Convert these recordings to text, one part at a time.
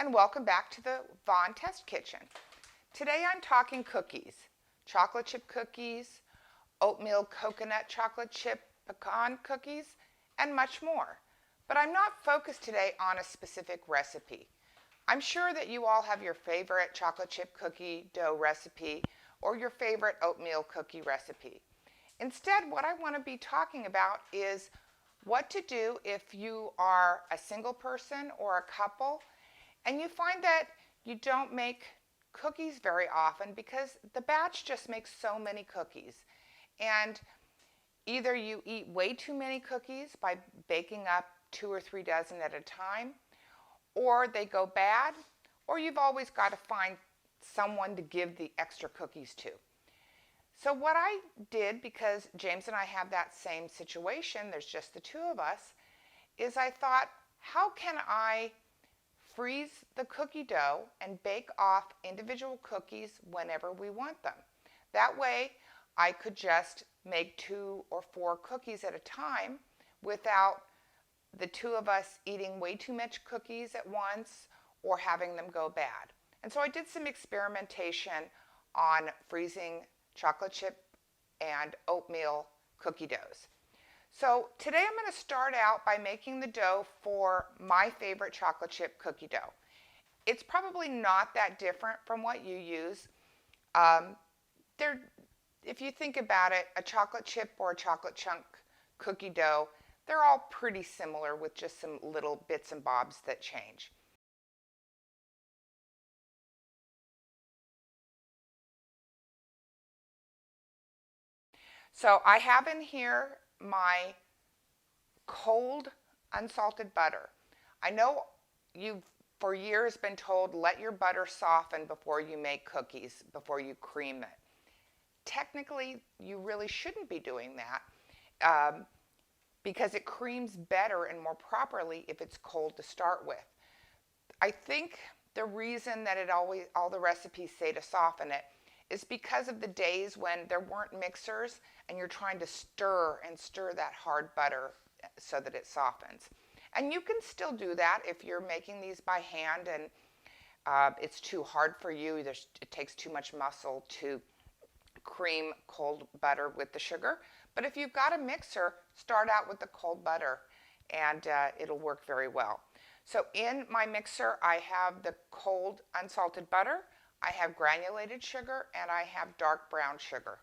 and welcome back to the Vaughn Test Kitchen. Today I'm talking cookies, chocolate chip cookies, oatmeal coconut chocolate chip pecan cookies, and much more. But I'm not focused today on a specific recipe. I'm sure that you all have your favorite chocolate chip cookie dough recipe or your favorite oatmeal cookie recipe. Instead, what I want to be talking about is what to do if you are a single person or a couple and you find that you don't make cookies very often because the batch just makes so many cookies. And either you eat way too many cookies by baking up 2 or 3 dozen at a time, or they go bad, or you've always got to find someone to give the extra cookies to. So what I did, because James and I have that same situation, there's just the two of us, is I thought, how can I freeze the cookie dough and bake off individual cookies whenever we want them? That way I could just make 2 or 4 cookies at a time without the two of us eating way too much cookies at once or having them go bad. And so I did some experimentation on freezing chocolate chip and oatmeal cookie doughs. So today I'm going to start out by making the dough for my favorite chocolate chip cookie dough. It's probably not that different from what you use. If you think about it, a chocolate chip or a chocolate chunk cookie dough, they're all pretty similar with just some little bits and bobs that change. So I have in here my cold unsalted butter. I know you've for years been told let your butter soften before you make cookies, before you cream it. Technically, you really shouldn't be doing that because it creams better and more properly if it's cold to start with. I think the reason that all the recipes say to soften it is because of the days when there weren't mixers and you're trying to stir that hard butter so that it softens. And you can still do that if you're making these by hand and it's too hard for you. It takes too much muscle to cream cold butter with the sugar. But if you've got a mixer, start out with the cold butter and it'll work very well. So in my mixer, I have the cold unsalted butter, I have granulated sugar, and I have dark brown sugar.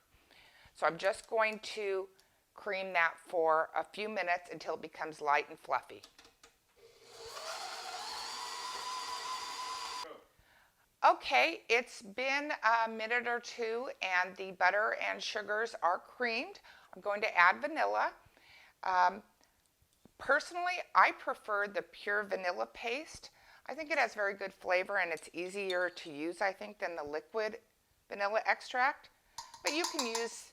So I'm just going to cream that for a few minutes until it becomes light and fluffy. Okay, it's been a minute or two and the butter and sugars are creamed. I'm going to add vanilla. Personally, I prefer the pure vanilla paste. I think it has very good flavor and it's easier to use, I think, than the liquid vanilla extract. But you can use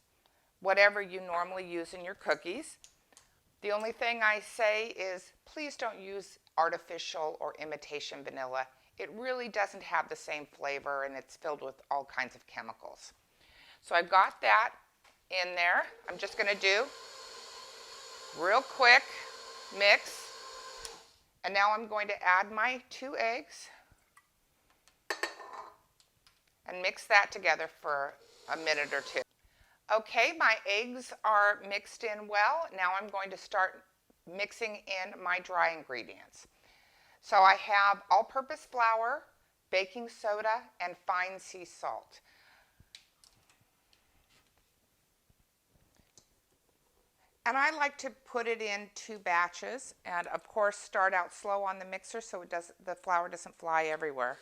whatever you normally use in your cookies. The only thing I say is please don't use artificial or imitation vanilla. It really doesn't have the same flavor and it's filled with all kinds of chemicals. So I've got that in there. I'm just going to do real quick mix. And now I'm going to add my 2 eggs and mix that together for a minute or two. Okay, my eggs are mixed in well. Now I'm going to start mixing in my dry ingredients. So I have all-purpose flour, baking soda, and fine sea salt. And I like to put it in 2 batches and of course start out slow on the mixer so the flour doesn't fly everywhere.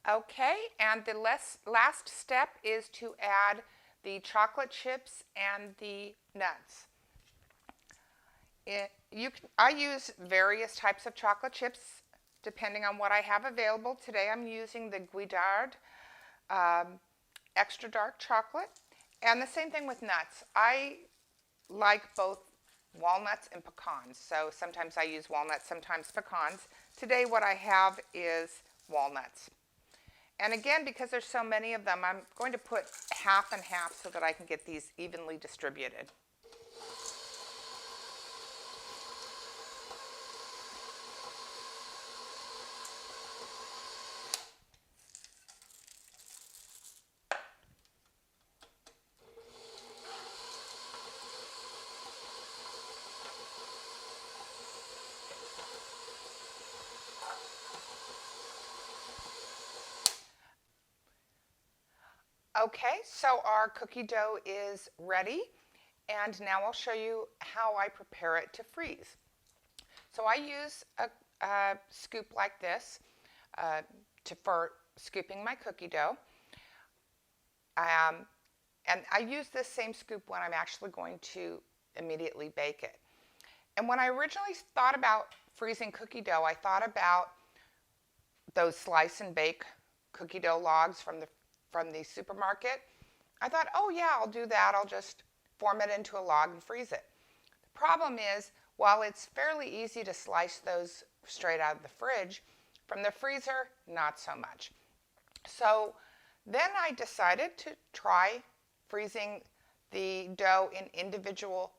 Okay, and the last step is to add the chocolate chips and the nuts. I use various types of chocolate chips depending on what I have available. Today I'm using the Guidard extra dark chocolate, and the same thing with nuts. I like both walnuts and pecans, so sometimes I use walnuts, sometimes pecans. Today what I have is walnuts. And again, because there's so many of them, I'm going to put half and half so that I can get these evenly distributed. Okay, so our cookie dough is ready, and now I'll show you how I prepare it to freeze. So I use a scoop like this for scooping my cookie dough. And I use this same scoop when I'm actually going to immediately bake it. And when I originally thought about freezing cookie dough, I thought about those slice and bake cookie dough logs from the supermarket. I thought, oh yeah, I'll do that. I'll just form it into a log and freeze it. The problem is, while it's fairly easy to slice those straight out of the fridge, from the freezer, not so much. So then I decided to try freezing the dough in individual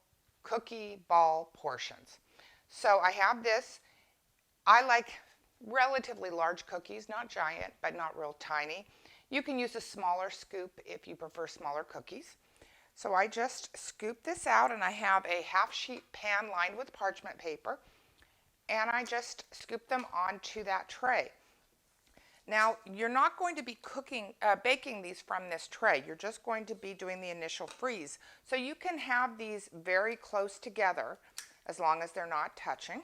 cookie ball portions. So I have this. I like relatively large cookies, not giant, but not real tiny. You can use a smaller scoop if you prefer smaller cookies. So I just scoop this out, and I have a half sheet pan lined with parchment paper, and I just scoop them onto that tray. Now, you're not going to be baking these from this tray. You're just going to be doing the initial freeze. So you can have these very close together as long as they're not touching.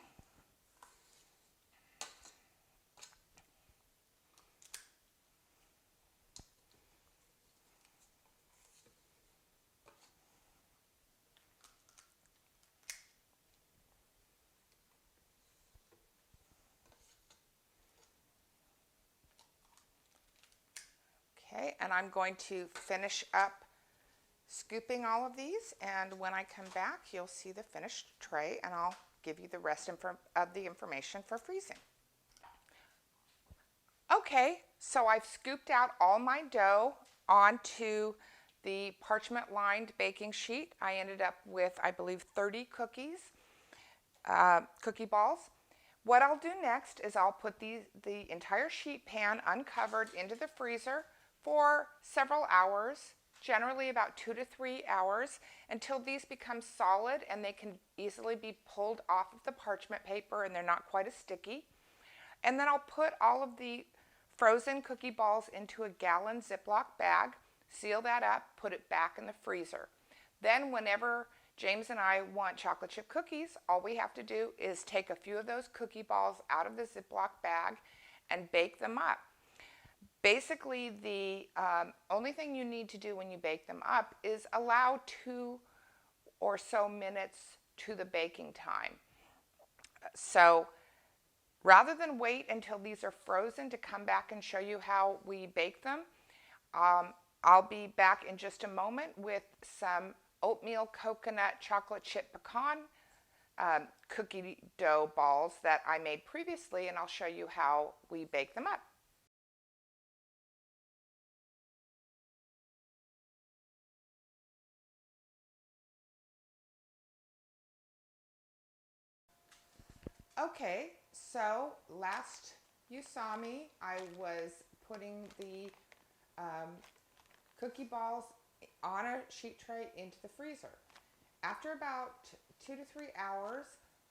Okay, and I'm going to finish up scooping all of these, and when I come back, you'll see the finished tray, and I'll give you the rest of the information for freezing. Okay, so I've scooped out all my dough onto the parchment-lined baking sheet. I ended up with, I believe, 30 cookie balls. What I'll do next is I'll put the entire sheet pan uncovered into the freezer for several hours, generally about 2 to 3 hours, until these become solid and they can easily be pulled off of the parchment paper and they're not quite as sticky. And then I'll put all of the frozen cookie balls into a gallon Ziploc bag, seal that up, put it back in the freezer. Then whenever James and I want chocolate chip cookies, all we have to do is take a few of those cookie balls out of the Ziploc bag and bake them up. Basically, the only thing you need to do when you bake them up is allow 2 or so minutes to the baking time. So rather than wait until these are frozen to come back and show you how we bake them, I'll be back in just a moment with some oatmeal coconut chocolate chip pecan cookie dough balls that I made previously, and I'll show you how we bake them up. Okay, so last you saw me, I was putting the cookie balls on a sheet tray into the freezer. After about 2 to 3 hours,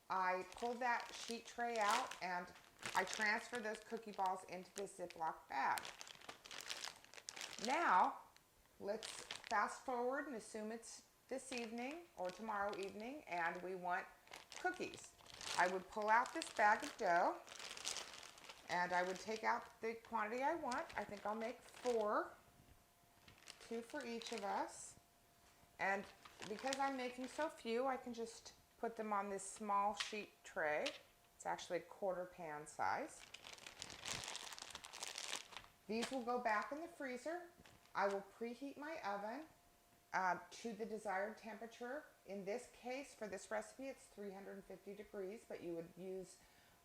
I pulled that sheet tray out and I transferred those cookie balls into this Ziploc bag. Now, let's fast forward and assume it's this evening or tomorrow evening and we want cookies. I would pull out this bag of dough And I would take out the quantity I want. I think I'll make 4, 2 for each of us. And because I'm making so few, I can just put them on this small sheet tray. It's actually a 1/4 pan size. These will go back in the freezer. I will preheat my oven to the desired temperature. In this case, for this recipe, it's 350 degrees, but you would use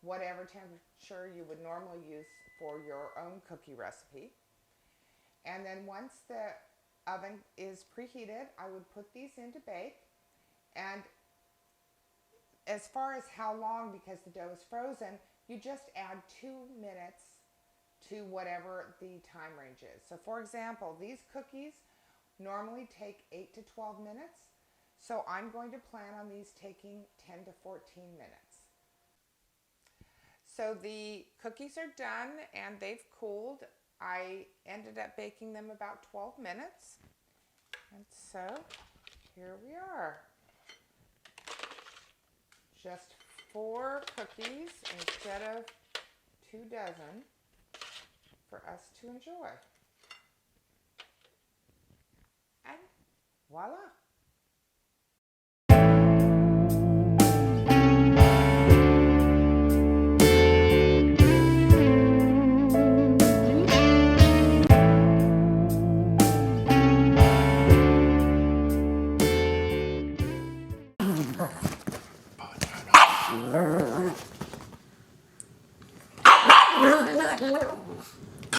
whatever temperature you would normally use for your own cookie recipe. And then once the oven is preheated, I would put these in to bake. And as far as how long, because the dough is frozen, you just add 2 minutes to whatever the time range is. So for example, these cookies normally take 8 to 12 minutes. So I'm going to plan on these taking 10 to 14 minutes. So the cookies are done and they've cooled. I ended up baking them about 12 minutes. And so here we are. Just 4 cookies instead of 2 dozen for us to enjoy. And voila!